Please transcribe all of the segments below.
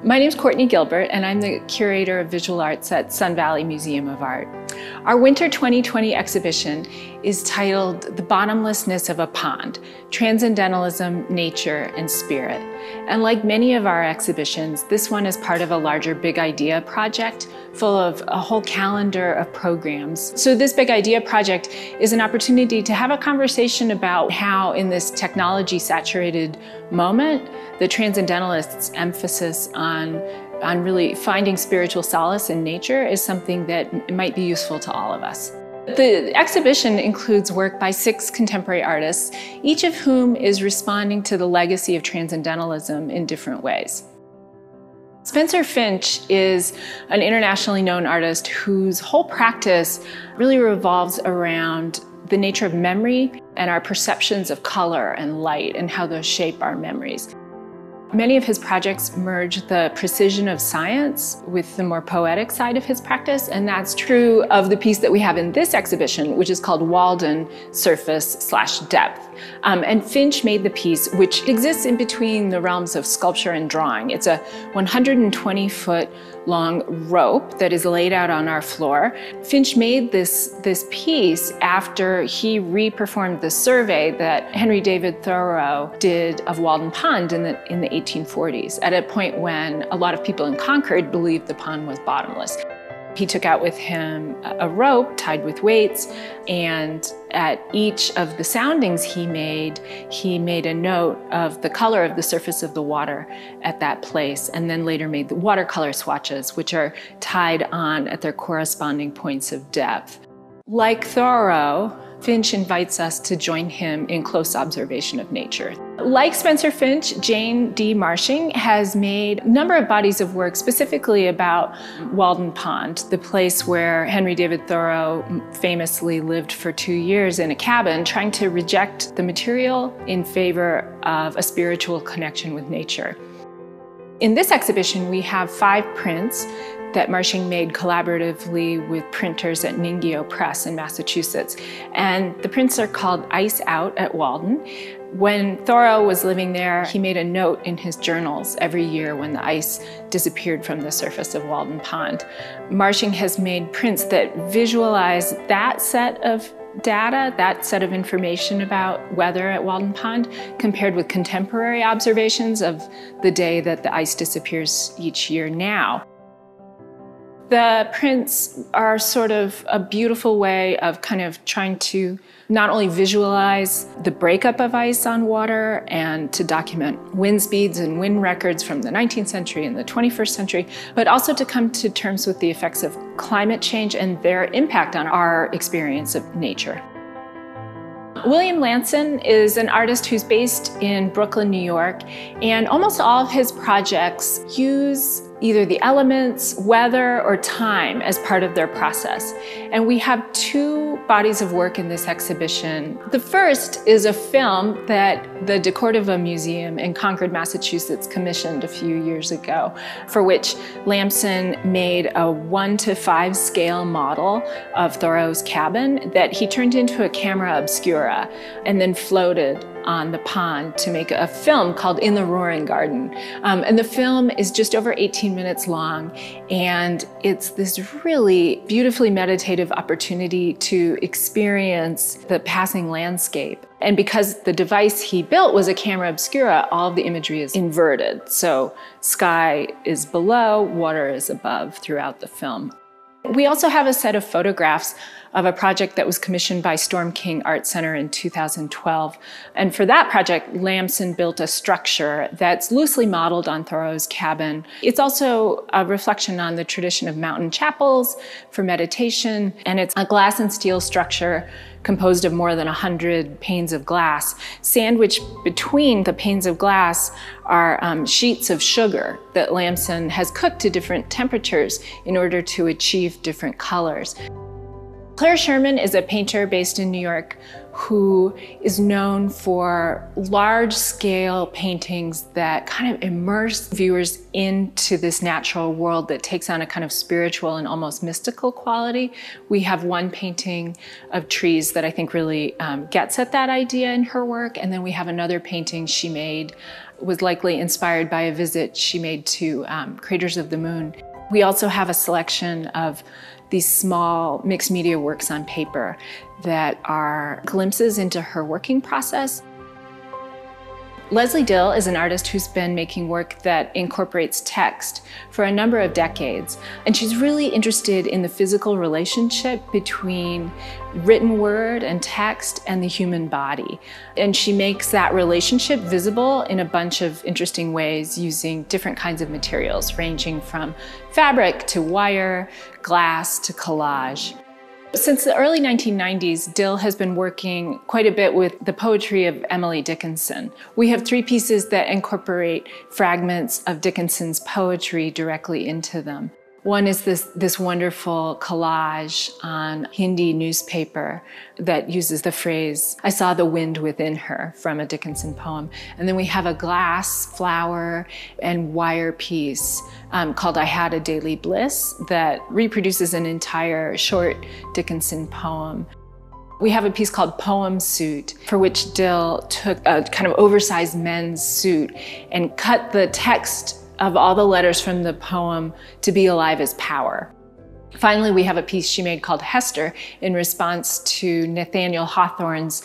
My name is Courtney Gilbert, and I'm the curator of visual arts at Sun Valley Museum of Art. Our Winter 2020 exhibition is titled The Bottomlessness of a Pond, Transcendentalism, Nature, and Spirit. And like many of our exhibitions, this one is part of a larger Big Idea project full of a whole calendar of programs. So this Big Idea project is an opportunity to have a conversation about how in this technology-saturated moment, the Transcendentalists' emphasis on really finding spiritual solace in nature is something that might be useful to all of us. The exhibition includes work by 6 contemporary artists, each of whom is responding to the legacy of Transcendentalism in different ways. Spencer Finch is an internationally known artist whose whole practice really revolves around the nature of memory and our perceptions of color and light and how those shape our memories. Many of his projects merge the precision of science with the more poetic side of his practice, and that's true of the piece that we have in this exhibition, which is called Walden Surface/Depth. And Finch made the piece, which exists in between the realms of sculpture and drawing. It's a 120-foot long rope that is laid out on our floor. Finch made this piece after he reperformed the survey that Henry David Thoreau did of Walden Pond in the 1840s, at a point when a lot of people in Concord believed the pond was bottomless. He took out with him a rope tied with weights, and at each of the soundings he made a note of the color of the surface of the water at that place, and then later made the watercolor swatches, which are tied on at their corresponding points of depth. Like Thoreau, Finch invites us to join him in close observation of nature. Like Spencer Finch, Jane D. Marshing has made a number of bodies of work specifically about Walden Pond, the place where Henry David Thoreau famously lived for 2 years in a cabin, trying to reject the material in favor of a spiritual connection with nature. In this exhibition, we have 5 prints that Marshing made collaboratively with printers at Ningyo Press in Massachusetts. And the prints are called Ice Out at Walden. When Thoreau was living there, he made a note in his journals every year when the ice disappeared from the surface of Walden Pond. Marshing has made prints that visualize that set of data, that set of information about weather at Walden Pond, compared with contemporary observations of the day that the ice disappears each year now. The prints are sort of a beautiful way of kind of trying to not only visualize the breakup of ice on water and to document wind speeds and wind records from the 19th century and the 21st century, but also to come to terms with the effects of climate change and their impact on our experience of nature. William Lanson is an artist who's based in Brooklyn, New York, and almost all of his projects use either the elements, weather, or time as part of their process. And we have 2 bodies of work in this exhibition. The first is a film that the DeCordova Museum in Concord, Massachusetts commissioned a few years ago, for which Lamson made a 1:5 scale model of Thoreau's cabin that he turned into a camera obscura and then floated on the pond to make a film called In the Roaring Garden. And the film is just over 18 minutes long, and it's this really beautifully meditative opportunity to experience the passing landscape. And because the device he built was a camera obscura, all of the imagery is inverted. So sky is below, water is above throughout the film. We also have a set of photographs of a project that was commissioned by Storm King Art Center in 2012. And for that project, Lamson built a structure that's loosely modeled on Thoreau's cabin. It's also a reflection on the tradition of mountain chapels for meditation, and it's a glass and steel structure composed of more than 100 panes of glass. Sandwiched between the panes of glass are sheets of sugar that Lamson has cooked to different temperatures in order to achieve different colors. Claire Sherman is a painter based in New York who is known for large-scale paintings that kind of immerse viewers into this natural world that takes on a kind of spiritual and almost mystical quality. We have one painting of trees that I think really gets at that idea in her work, and then we have another painting she made, was likely inspired by a visit she made to craters of the moon. We also have a selection of these small mixed media works on paper that are glimpses into her working process. Leslie Dill is an artist who's been making work that incorporates text for a number of decades, and she's really interested in the physical relationship between written word and text and the human body. And she makes that relationship visible in a bunch of interesting ways using different kinds of materials, ranging from fabric to wire, glass to collage. Since the early 1990s, Dill has been working quite a bit with the poetry of Emily Dickinson. We have 3 pieces that incorporate fragments of Dickinson's poetry directly into them. One is this wonderful collage on Hindi newspaper that uses the phrase, "I saw the wind within her," from a Dickinson poem. And then we have a glass, flower, and wire piece called "I Had a Daily Bliss" that reproduces an entire short Dickinson poem. We have a piece called Poem Suit, for which Dill took a kind of oversized men's suit and cut the text of all the letters from the poem to be alive as power. Finally, we have a piece she made called Hester in response to Nathaniel Hawthorne's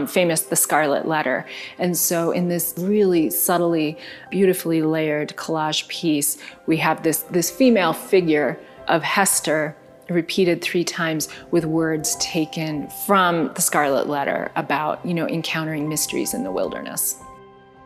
famous The Scarlet Letter. And so in this really subtly, beautifully layered collage piece, we have this female figure of Hester repeated 3 times with words taken from The Scarlet Letter about, encountering mysteries in the wilderness.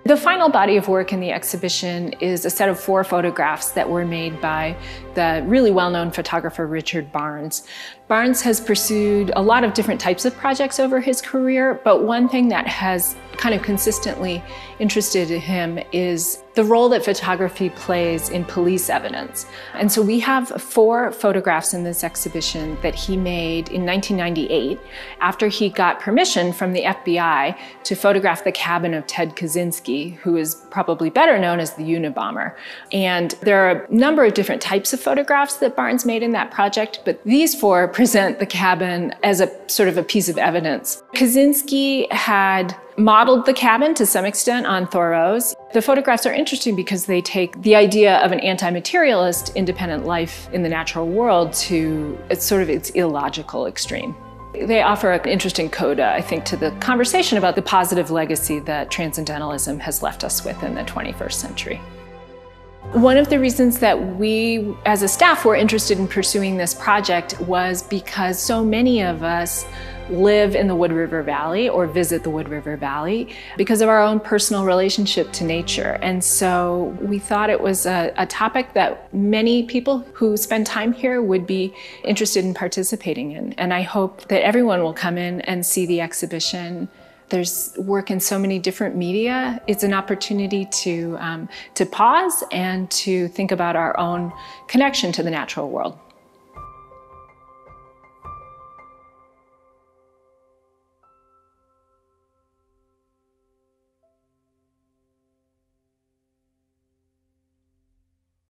The final body of work in the exhibition is a set of 4 photographs that were made by the really well-known photographer Richard Barnes. Barnes has pursued a lot of different types of projects over his career, but one thing that has kind of consistently interested him is the role that photography plays in police evidence. And so we have 4 photographs in this exhibition that he made in 1998 after he got permission from the FBI to photograph the cabin of Ted Kaczynski, who is probably better known as the Unabomber. And there are a number of different types of photographs that Barnes made in that project, but these 4 present the cabin as a sort of a piece of evidence. Kaczynski had modeled the cabin to some extent on Thoreau's. The photographs are interesting because they take the idea of an anti-materialist independent life in the natural world to its illogical extreme. They offer an interesting coda, I think, to the conversation about the positive legacy that Transcendentalism has left us with in the 21st century. One of the reasons that we, as a staff, were interested in pursuing this project was because so many of us live in the Wood River Valley or visit the Wood River Valley because of our own personal relationship to nature. And so we thought it was a topic that many people who spend time here would be interested in participating in. And I hope that everyone will come in and see the exhibition. There's work in so many different media. It's an opportunity to pause and to think about our own connection to the natural world.